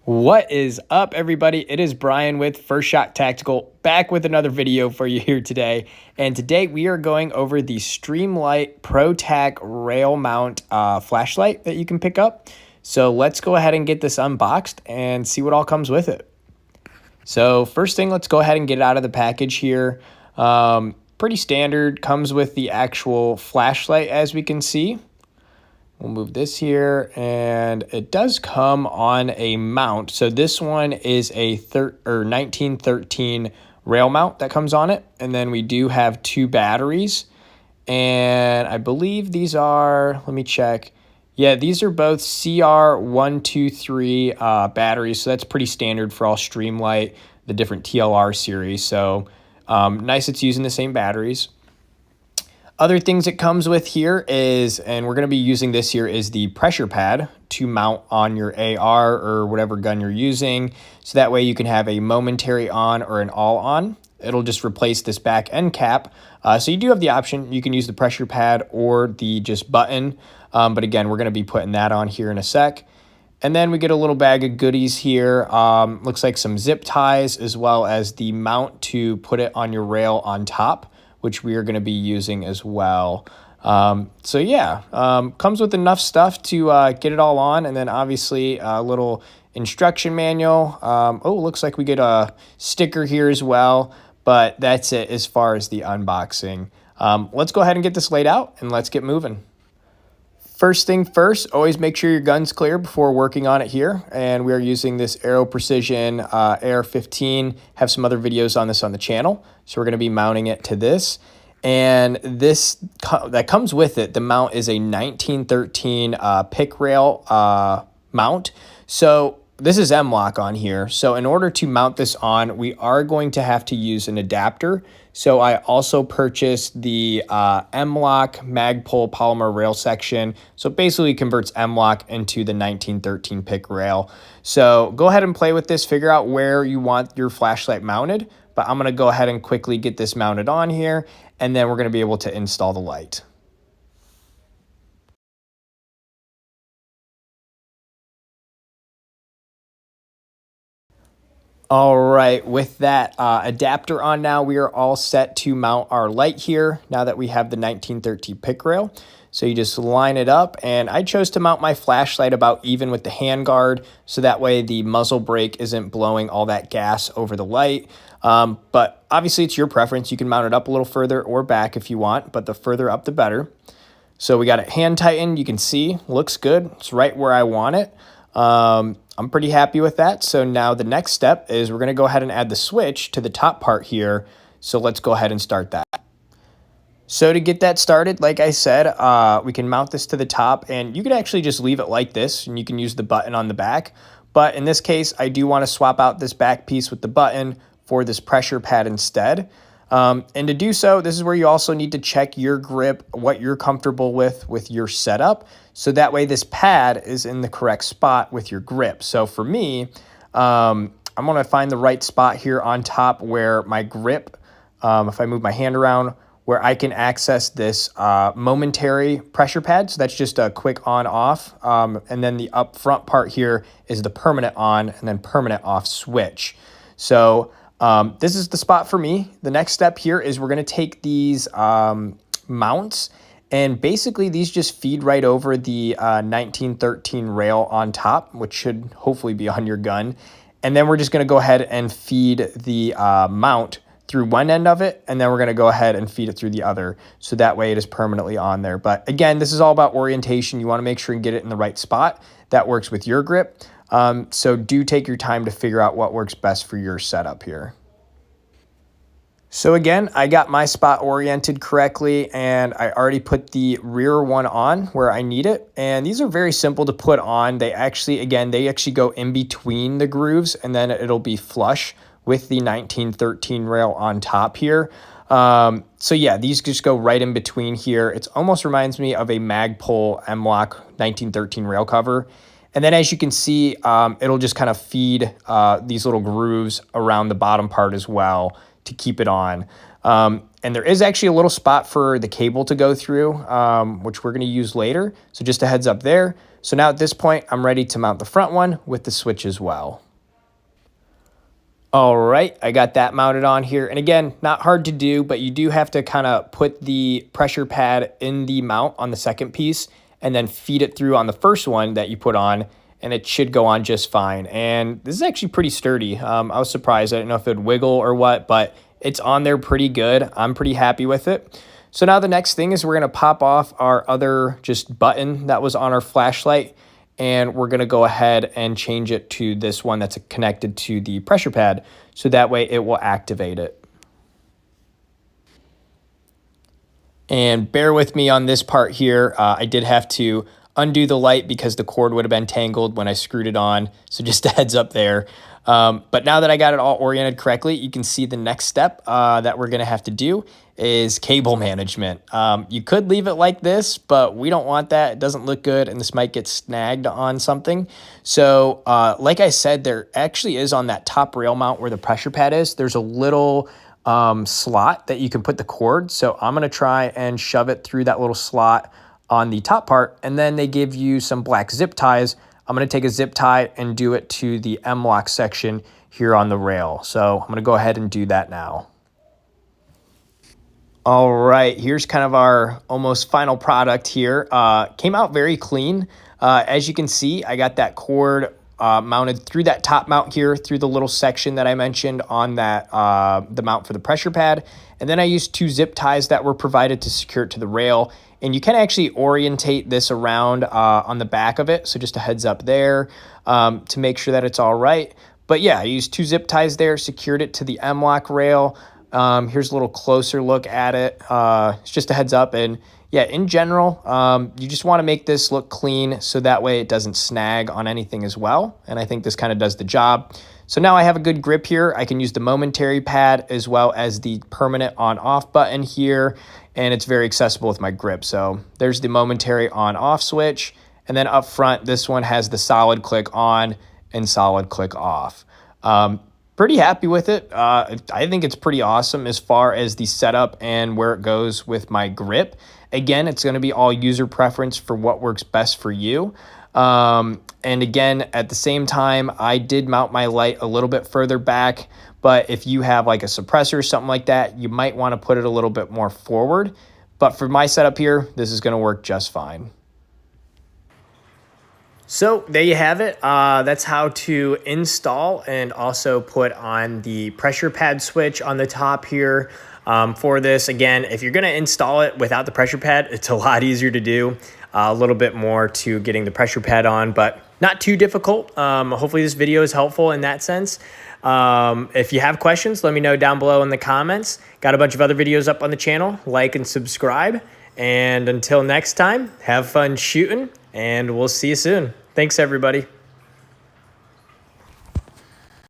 What is up, everybody? It is Brian with First Shot Tactical, back with another video for you here today. And today we are going over the Streamlight Protac Rail mount flashlight that you can pick up. So let's go ahead and get this unboxed and see what all comes with it. So first thing, let's go ahead and get it out of the package here. Pretty standard, comes with the actual flashlight, as we can see. We'll move this here, and it does come on a mount. So this one is a 1913 rail mount that comes on it. And then we do have two batteries. And I believe these are, let me check. Yeah, these are both CR123 batteries. So that's pretty standard for all Streamlight, the different TLR series. So nice it's using the same batteries. Other things it comes with here is, and we're going to be using this here, is the pressure pad to mount on your AR or whatever gun you're using. So that way you can have a momentary on or an all on. It'll just replace this back end cap. So you do have the option. You can use the pressure pad or the just button. But again, we're going to be putting that on here in a sec. And then we get a little bag of goodies here. Looks like some zip ties as well as the mount to put it on your rail on top, which we are going to be using as well. So yeah, comes with enough stuff to get it all on. And then obviously a little instruction manual. Oh, looks like we get a sticker here as well, but that's it as far as the unboxing. Let's go ahead and get this laid out and let's get moving. First thing first, always make sure your gun's clear before working on it here. And we are using this Aero Precision AR15. Have some other videos on this on the channel. So we're going to be mounting it to this. And this that comes with it, the mount is a 1913 pick rail mount. So this is M-LOK on here. So in order to mount this on, we are going to have to use an adapter. So I also purchased the M-LOK Magpul polymer rail section. So it basically converts M-LOK into the 1913 pick rail. So go ahead and play with this, figure out where you want your flashlight mounted. But I'm gonna go ahead and quickly get this mounted on here, and then we're gonna be able to install the light. All right, with that adapter on now, we are all set to mount our light here now that we have the 1913 pick rail. So you just line it up, and I chose to mount my flashlight about even with the handguard, so that way the muzzle brake isn't blowing all that gas over the light. But obviously it's your preference. You can mount it up a little further or back if you want, but the further up, the better. So we got it hand tightened. You can see, looks good. It's right where I want it. I'm pretty happy with that. So now the next step is we're going to go ahead and add the switch to the top part here. So let's go ahead and start that. So to get that started, like I said, we can mount this to the top, and you could actually just leave it like this, and you can use the button on the back. But in this case, I do want to swap out this back piece with the button for this pressure pad instead. And to do so, this is where you also need to check your grip, what you're comfortable with your setup. So that way this pad is in the correct spot with your grip. So for me, I'm going to find the right spot here on top where my grip, if I move my hand around, where I can access this momentary pressure pad. So that's just a quick on off. And then the up front part here is the permanent on and then permanent off switch. So this is the spot for me. The next step here is we're going to take these mounts, and basically these just feed right over the 1913 rail on top, which should hopefully be on your gun. And then we're just going to go ahead and feed the mount through one end of it, and then we're going to go ahead and feed it through the other. So that way it is permanently on there. But again, this is all about orientation. You want to make sure and get it in the right spot that works with your grip. So do take your time to figure out what works best for your setup here. So again, I got my spot oriented correctly, and I already put the rear one on where I need it. And these are very simple to put on. They actually go in between the grooves, and then it'll be flush with the 1913 rail on top here. So yeah, these just go right in between here. It almost reminds me of a Magpul M-LOK 1913 rail cover. And then as you can see, it'll just kind of feed these little grooves around the bottom part as well to keep it on. And there is actually a little spot for the cable to go through, which we're going to use later. So just a heads up there. So now at this point, I'm ready to mount the front one with the switch as well. All right, I got that mounted on here. And again, not hard to do, but you do have to kind of put the pressure pad in the mount on the second piece and then feed it through on the first one that you put on, and it should go on just fine. And this is actually pretty sturdy. I was surprised. I didn't know if it would wiggle or what, but it's on there pretty good. I'm pretty happy with it. So now the next thing is we're gonna pop off our other just button that was on our flashlight, and we're gonna go ahead and change it to this one that's connected to the pressure pad, so that way it will activate it. And bear with me on this part here. I did have to undo the light because the cord would have been tangled when I screwed it on, so just a heads up there. But now that I got it all oriented correctly, you can see the next step that we're gonna have to do is cable management. You could leave it like this, but we don't want that. It doesn't look good, and this might get snagged on something. So like I said, there actually is on that top rail mount where the pressure pad is, there's a little slot that you can put the cord. So I'm gonna try and shove it through that little slot on the top part, and then they give you some black zip ties. I'm gonna take a zip tie and do it to the M-lock section here on the rail. So I'm gonna go ahead and do that now. All right, here's kind of our almost final product here. Came out very clean. As you can see, I got that cord mounted through that top mount here, through the little section that I mentioned on that the mount for the pressure pad. And then I used 2 zip ties that were provided to secure it to the rail. And you can actually orientate this around on the back of it. So just a heads up there to make sure that it's all right. But yeah, I used 2 zip ties there, secured it to the M-lock rail. Here's a little closer look at it. It's just a heads up. And yeah, in general, you just want to make this look clean so that way it doesn't snag on anything as well. And I think this kind of does the job. So now I have a good grip here. I can use the momentary pad as well as the permanent on-off button here, and it's very accessible with my grip. So there's the momentary on-off switch. And then up front, this one has the solid click on and solid click off. Pretty happy with it. I think it's pretty awesome as far as the setup and where it goes with my grip. Again, it's going to be all user preference for what works best for you. And again, at the same time, I did mount my light a little bit further back, but if you have like a suppressor or something like that, you might want to put it a little bit more forward. But for my setup here, this is going to work just fine. So there you have it. That's how to install and also put on the pressure pad switch on the top here. For this, again, if you're going to install it without the pressure pad, it's a lot easier to do. A little bit more to getting the pressure pad on, but not too difficult. Hopefully this video is helpful in that sense. If you have questions, let me know down below in the comments. Got a bunch of other videos up on the channel. Like and subscribe. And until next time, have fun shooting, and we'll see you soon. Thanks, everybody.